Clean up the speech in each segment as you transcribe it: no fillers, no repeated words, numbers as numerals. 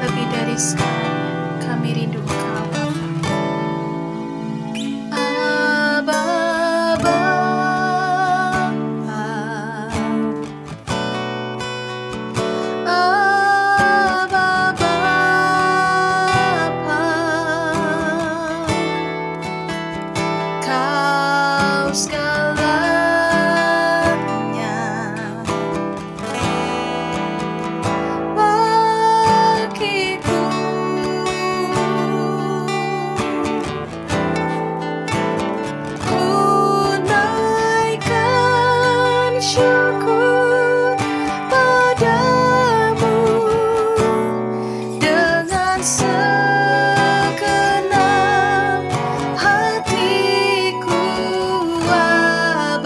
Lebih dari segalanya, kami rindu Engkau. Aba, Bapa. Aba, Bapa. Kau segalanya bagiku. Ku naikkan syukur padamu dengan segenap hatiku, Aba,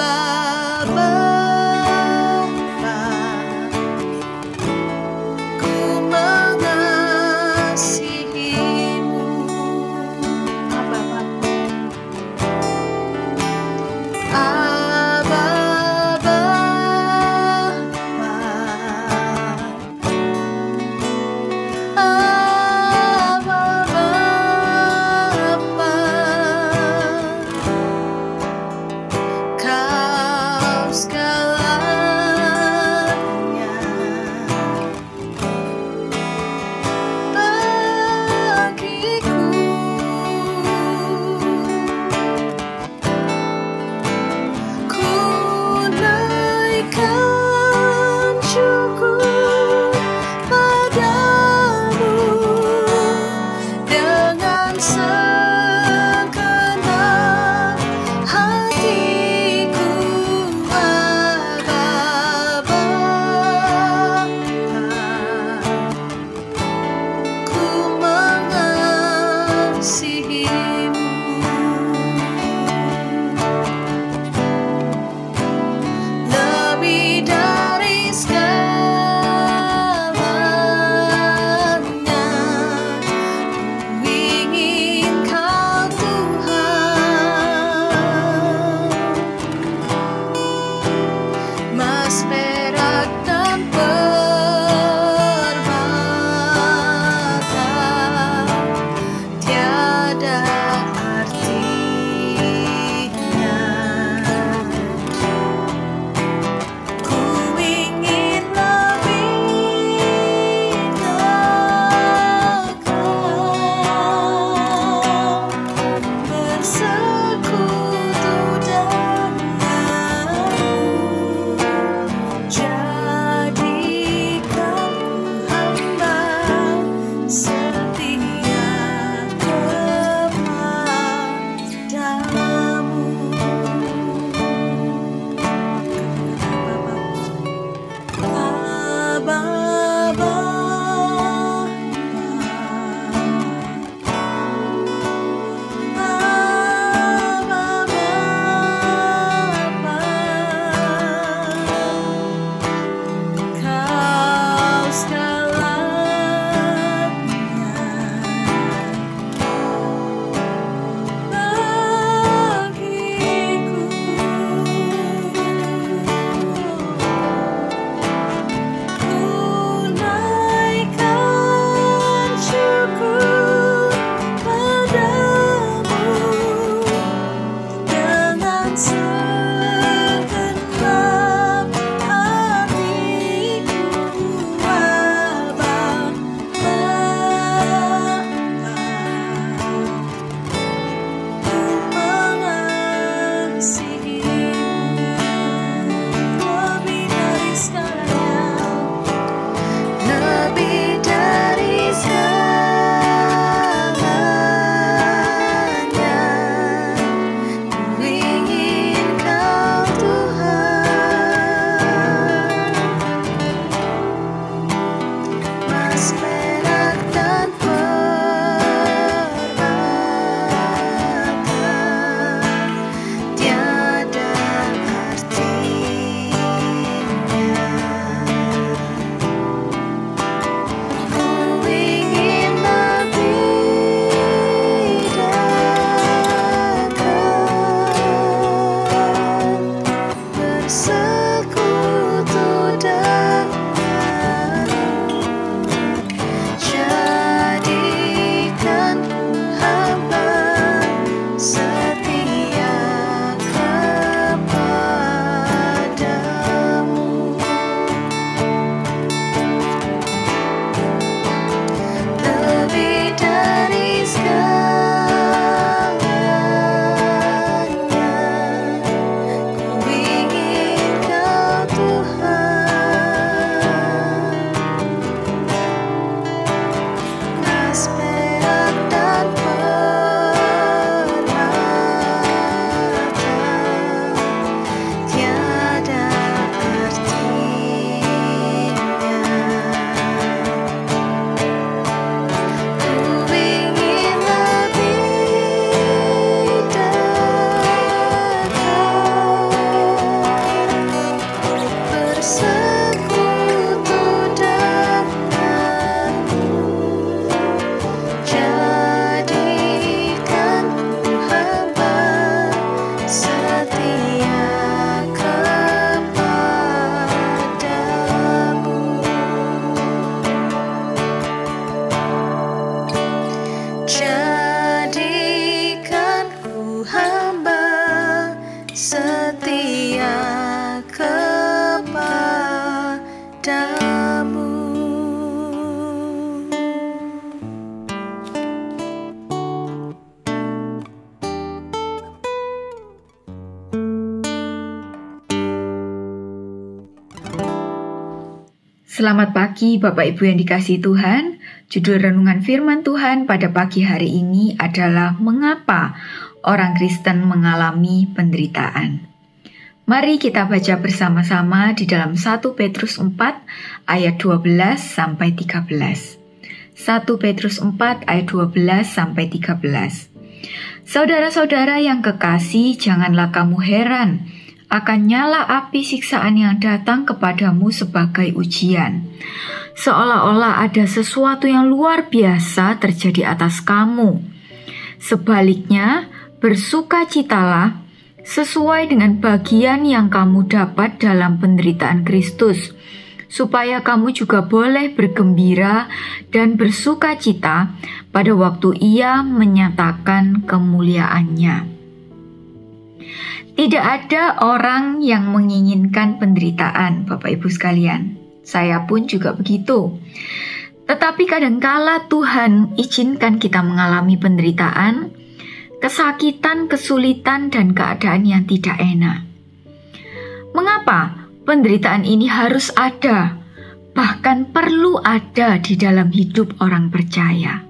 kepadamu. Jadikanku hamba setia kepadamu. Selamat pagi Bapak Ibu yang dikasihi Tuhan. Judul renungan firman Tuhan pada pagi hari ini adalah mengapa orang Kristen mengalami penderitaan. Mari kita baca bersama-sama di dalam 1 Petrus 4 ayat 12 sampai 13. 1 Petrus 4 ayat 12 sampai 13. Saudara-saudara yang kekasih, janganlah kamu heran akan nyala api siksaan yang datang kepadamu sebagai ujian, seolah-olah ada sesuatu yang luar biasa terjadi atas kamu. Sebaliknya, bersukacitalah sesuai dengan bagian yang kamu dapat dalam penderitaan Kristus, supaya kamu juga boleh bergembira dan bersukacita pada waktu Ia menyatakan kemuliaannya. Tidak ada orang yang menginginkan penderitaan, Bapak Ibu sekalian. Saya pun juga begitu. Tetapi kadangkala Tuhan izinkan kita mengalami penderitaan, kesakitan, kesulitan, dan keadaan yang tidak enak. Mengapa penderitaan ini harus ada, bahkan perlu ada di dalam hidup orang percaya?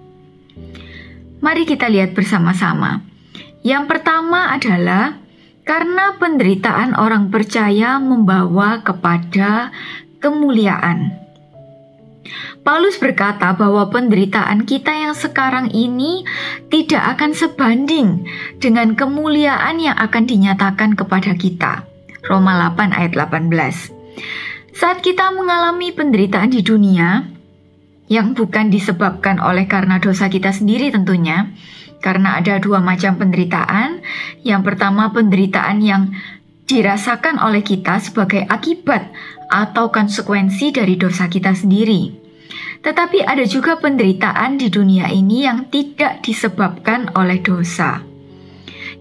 Mari kita lihat bersama-sama. Yang pertama adalah karena penderitaan orang percaya membawa kepada kemuliaan. Paulus berkata bahwa penderitaan kita yang sekarang ini tidak akan sebanding dengan kemuliaan yang akan dinyatakan kepada kita. Roma 8 ayat 18. Saat kita mengalami penderitaan di dunia, yang bukan disebabkan oleh karena dosa kita sendiri tentunya, karena ada dua macam penderitaan. Yang pertama, penderitaan yang dirasakan oleh kita sebagai akibat atau konsekuensi dari dosa kita sendiri. Tetapi ada juga penderitaan di dunia ini yang tidak disebabkan oleh dosa.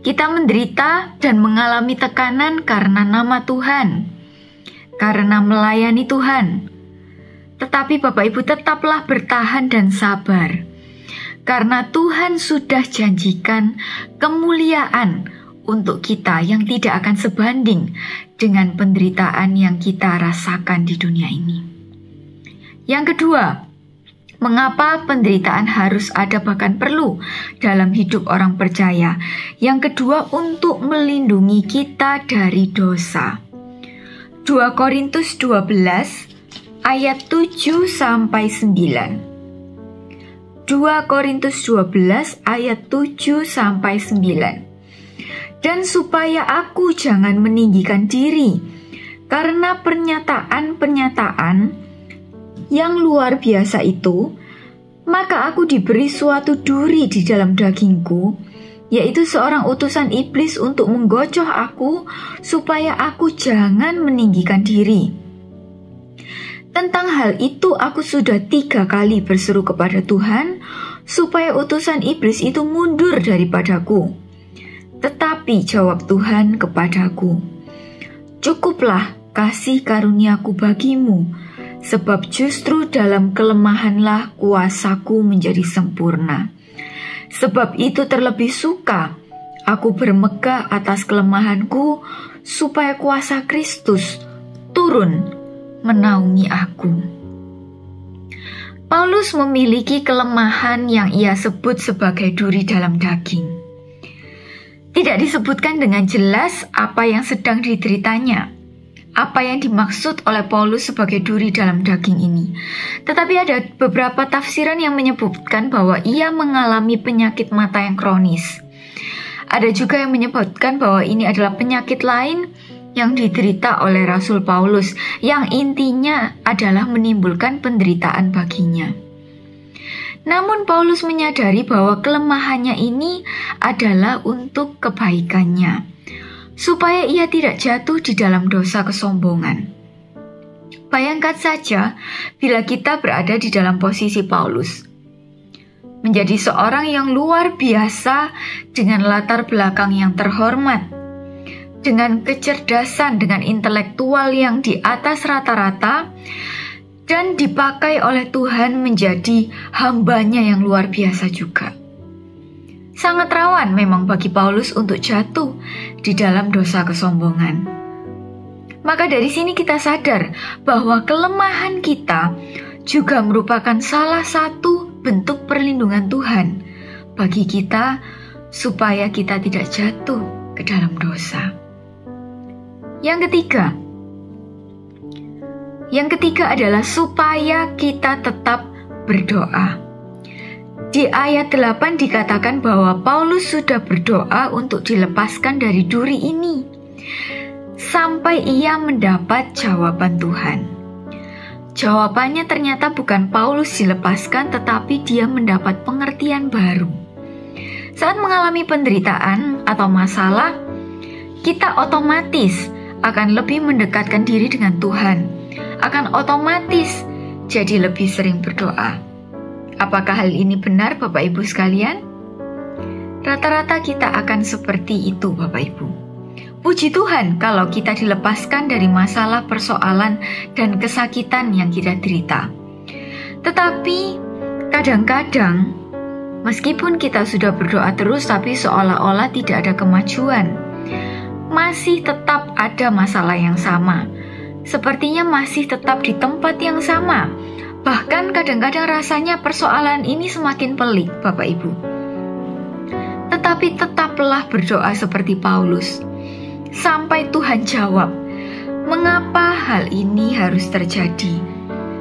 Kita menderita dan mengalami tekanan karena nama Tuhan, karena melayani Tuhan. Tetapi Bapak Ibu tetaplah bertahan dan sabar, karena Tuhan sudah janjikan kemuliaan untuk kita yang tidak akan sebanding dengan penderitaan yang kita rasakan di dunia ini. Yang kedua, mengapa penderitaan harus ada bahkan perlu dalam hidup orang percaya? Yang kedua, untuk melindungi kita dari dosa. 2 Korintus 12 ayat 7 sampai 9. 2 Korintus 12 ayat 7 sampai 9. Dan supaya aku jangan meninggikan diri karena pernyataan-pernyataan yang luar biasa itu, maka aku diberi suatu duri di dalam dagingku, yaitu seorang utusan iblis untuk menggocoh aku supaya aku jangan meninggikan diri. Tentang hal itu aku sudah 3 kali berseru kepada Tuhan supaya utusan iblis itu mundur daripadaku. Tetapi jawab Tuhan kepadaku, cukuplah kasih karuniaku bagimu, sebab justru dalam kelemahanlah kuasaku menjadi sempurna. Sebab itu terlebih suka aku bermegah atas kelemahanku, supaya kuasa Kristus turun menaungi aku. Paulus memiliki kelemahan yang ia sebut sebagai duri dalam daging. Tidak disebutkan dengan jelas apa yang sedang dideritanya, apa yang dimaksud oleh Paulus sebagai duri dalam daging ini. Tetapi ada beberapa tafsiran yang menyebutkan bahwa ia mengalami penyakit mata yang kronis. Ada juga yang menyebutkan bahwa ini adalah penyakit lain yang diderita oleh Rasul Paulus, yang intinya adalah menimbulkan penderitaan baginya. Namun Paulus menyadari bahwa kelemahannya ini adalah untuk kebaikannya. supaya ia tidak jatuh di dalam dosa kesombongan. Bayangkan saja bila kita berada di dalam posisi Paulus, menjadi seorang yang luar biasa dengan latar belakang yang terhormat, dengan kecerdasan, dengan intelektual yang di atas rata-rata, dan dipakai oleh Tuhan menjadi hambanya yang luar biasa juga. Sangat rawan memang bagi Paulus untuk jatuh di dalam dosa kesombongan. Maka dari sini kita sadar bahwa kelemahan kita juga merupakan salah satu bentuk perlindungan Tuhan bagi kita supaya kita tidak jatuh ke dalam dosa. Yang ketiga adalah supaya kita tetap berdoa. Di ayat 8 dikatakan bahwa Paulus sudah berdoa untuk dilepaskan dari duri ini sampai ia mendapat jawaban Tuhan. Jawabannya ternyata bukan Paulus dilepaskan, tetapi dia mendapat pengertian baru. Saat mengalami penderitaan atau masalah, kita otomatis akan lebih mendekatkan diri dengan Tuhan, akan otomatis jadi lebih sering berdoa. Apakah hal ini benar, Bapak Ibu sekalian? Rata-rata kita akan seperti itu, Bapak Ibu. Puji Tuhan kalau kita dilepaskan dari masalah, persoalan, dan kesakitan yang kita derita. Tetapi kadang-kadang meskipun kita sudah berdoa terus, tapi seolah-olah tidak ada kemajuan. Masih tetap ada masalah yang sama. Sepertinya masih tetap di tempat yang sama. Bahkan kadang-kadang rasanya persoalan ini semakin pelik, Bapak Ibu. Tetapi tetaplah berdoa seperti Paulus, sampai Tuhan jawab, mengapa hal ini harus terjadi.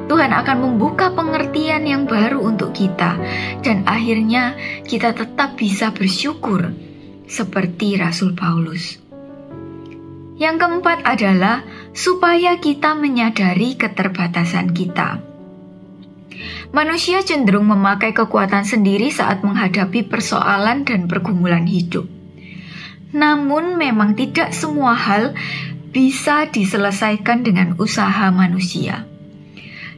Tuhan akan membuka pengertian yang baru untuk kita, dan akhirnya kita tetap bisa bersyukur, seperti Rasul Paulus. Yang keempat adalah supaya kita menyadari keterbatasan kita. Manusia cenderung memakai kekuatan sendiri saat menghadapi persoalan dan pergumulan hidup. Namun memang tidak semua hal bisa diselesaikan dengan usaha manusia.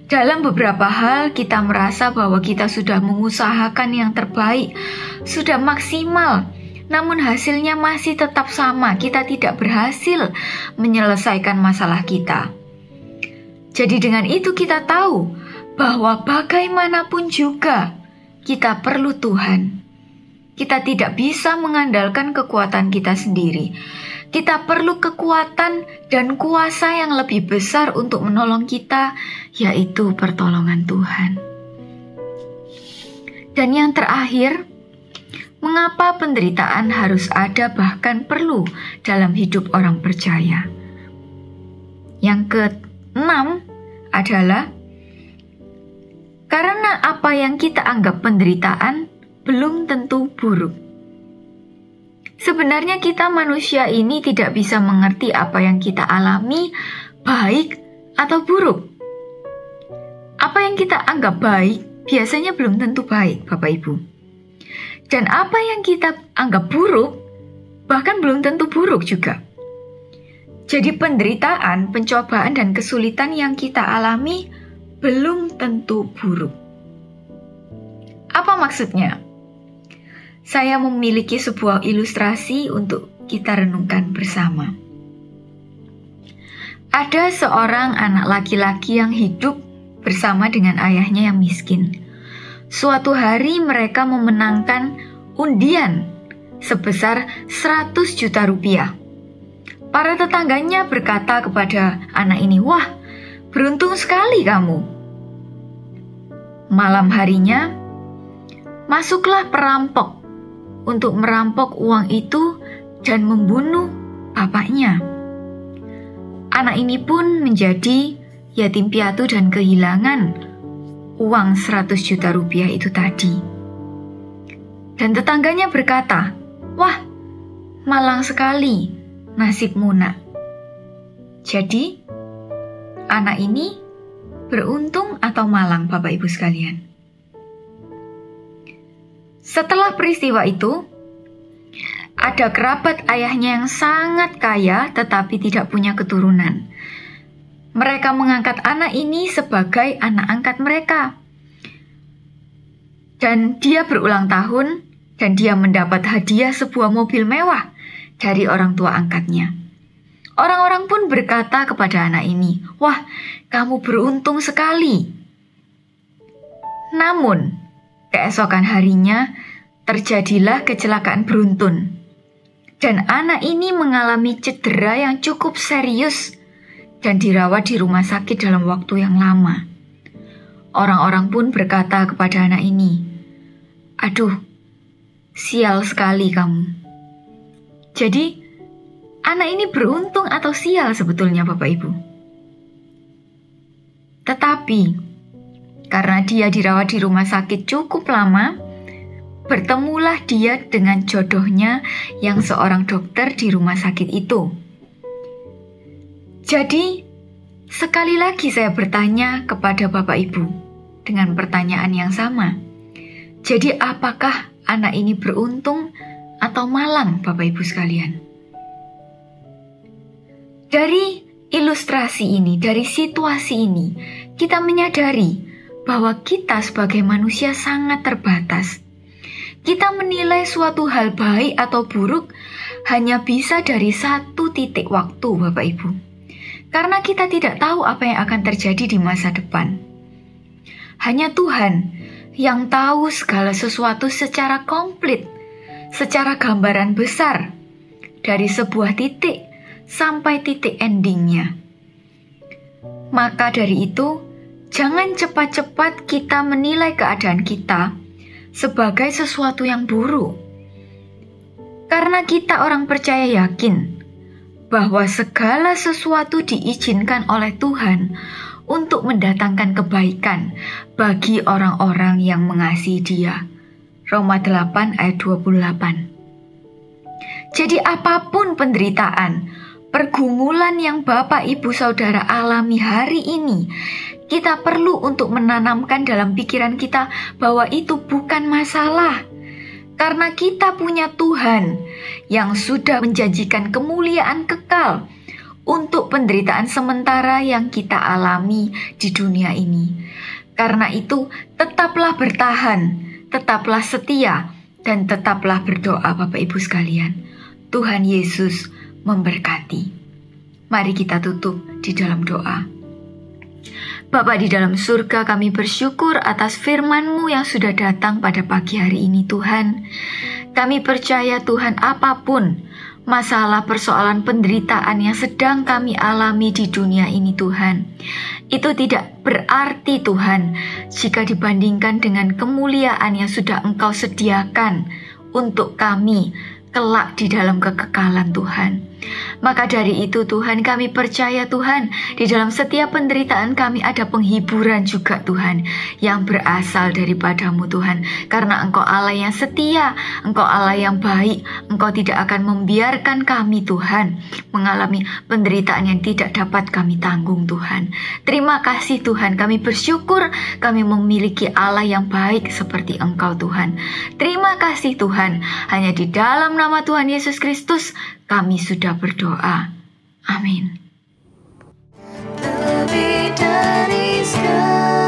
Dalam beberapa hal kita merasa bahwa kita sudah mengusahakan yang terbaik, sudah maksimal, namun hasilnya masih tetap sama, kita tidak berhasil menyelesaikan masalah kita. Jadi dengan itu kita tahu bahwa bagaimanapun juga kita perlu Tuhan. Kita tidak bisa mengandalkan kekuatan kita sendiri. Kita perlu kekuatan dan kuasa yang lebih besar untuk menolong kita, yaitu pertolongan Tuhan. Dan yang terakhir, mengapa penderitaan harus ada bahkan perlu dalam hidup orang percaya? Yang keenam adalah karena apa yang kita anggap penderitaan belum tentu buruk. Sebenarnya kita manusia ini tidak bisa mengerti apa yang kita alami baik atau buruk. Apa yang kita anggap baik biasanya belum tentu baik, Bapak Ibu. Dan apa yang kita anggap buruk bahkan belum tentu buruk juga. Jadi penderitaan, pencobaan, dan kesulitan yang kita alami belum tentu buruk. Apa maksudnya? Saya memiliki sebuah ilustrasi untuk kita renungkan bersama. Ada seorang anak laki-laki yang hidup bersama dengan ayahnya yang miskin. Suatu hari mereka memenangkan undian sebesar 100 juta rupiah. Para tetangganya berkata kepada anak ini, "Wah, beruntung sekali kamu." Malam harinya, masuklah perampok untuk merampok uang itu dan membunuh bapaknya. Anak ini pun menjadi yatim piatu dan kehilangan uang 100 juta rupiah itu tadi. Dan tetangganya berkata, "Wah, malang sekali nasibmu, nak." Jadi, anak ini beruntung atau malang, Bapak Ibu sekalian? Setelah peristiwa itu, Ada kerabat ayahnya yang sangat kaya tetapi tidak punya keturunan. Mereka mengangkat anak ini sebagai anak angkat mereka. Dan dia berulang tahun dan dia mendapat hadiah sebuah mobil mewah dari orang tua angkatnya. Orang-orang pun berkata kepada anak ini, "Wah, kamu beruntung sekali." Namun, keesokan harinya terjadilah kecelakaan beruntun. Dan anak ini mengalami cedera yang cukup serius dan dirawat di rumah sakit dalam waktu yang lama. Orang-orang pun berkata kepada anak ini, "Aduh, sial sekali kamu." Jadi, anak ini beruntung atau sial sebetulnya Bapak Ibu? Tetapi, karena dia dirawat di rumah sakit cukup lama, bertemulah dia dengan jodohnya yang seorang dokter di rumah sakit itu. Jadi, sekali lagi saya bertanya kepada Bapak Ibu dengan pertanyaan yang sama. Jadi, apakah anak ini beruntung atau malang, Bapak Ibu sekalian? Dari ilustrasi ini, dari situasi ini, kita menyadari bahwa kita sebagai manusia sangat terbatas. Kita menilai suatu hal baik atau buruk hanya bisa dari satu titik waktu, Bapak Ibu. Karena kita tidak tahu apa yang akan terjadi di masa depan. Hanya Tuhan yang tahu segala sesuatu secara komplit, secara gambaran besar, dari sebuah titik sampai titik endingnya. Maka dari itu, jangan cepat-cepat kita menilai keadaan kita sebagai sesuatu yang buruk. Karena kita orang percaya yakin bahwa segala sesuatu diizinkan oleh Tuhan untuk mendatangkan kebaikan bagi orang-orang yang mengasihi Dia. Roma 8 ayat 28. Jadi apapun penderitaan, pergumulan yang Bapak Ibu Saudara alami hari ini, kita perlu untuk menanamkan dalam pikiran kita bahwa itu bukan masalah. Karena kita punya Tuhan yang sudah menjanjikan kemuliaan kekal untuk penderitaan sementara yang kita alami di dunia ini. Karena itu, tetaplah bertahan, tetaplah setia, dan tetaplah berdoa Bapak Ibu sekalian. Tuhan Yesus memberkati. Mari kita tutup di dalam doa. Bapa di dalam surga, kami bersyukur atas firman-Mu yang sudah datang pada pagi hari ini Tuhan. Kami percaya Tuhan, apapun masalah persoalan penderitaan yang sedang kami alami di dunia ini Tuhan, itu tidak berarti Tuhan jika dibandingkan dengan kemuliaan yang sudah Engkau sediakan untuk kami kelak di dalam kekekalan Tuhan. Maka dari itu Tuhan, kami percaya Tuhan, di dalam setiap penderitaan kami ada penghiburan juga Tuhan, yang berasal daripada-Mu Tuhan. Karena Engkau Allah yang setia, Engkau Allah yang baik, Engkau tidak akan membiarkan kami Tuhan mengalami penderitaan yang tidak dapat kami tanggung Tuhan. Terima kasih Tuhan, kami bersyukur kami memiliki Allah yang baik seperti Engkau Tuhan. Terima kasih Tuhan, hanya di dalam nama Tuhan Yesus Kristus kami sudah berdoa. Amin. Lebih dari segala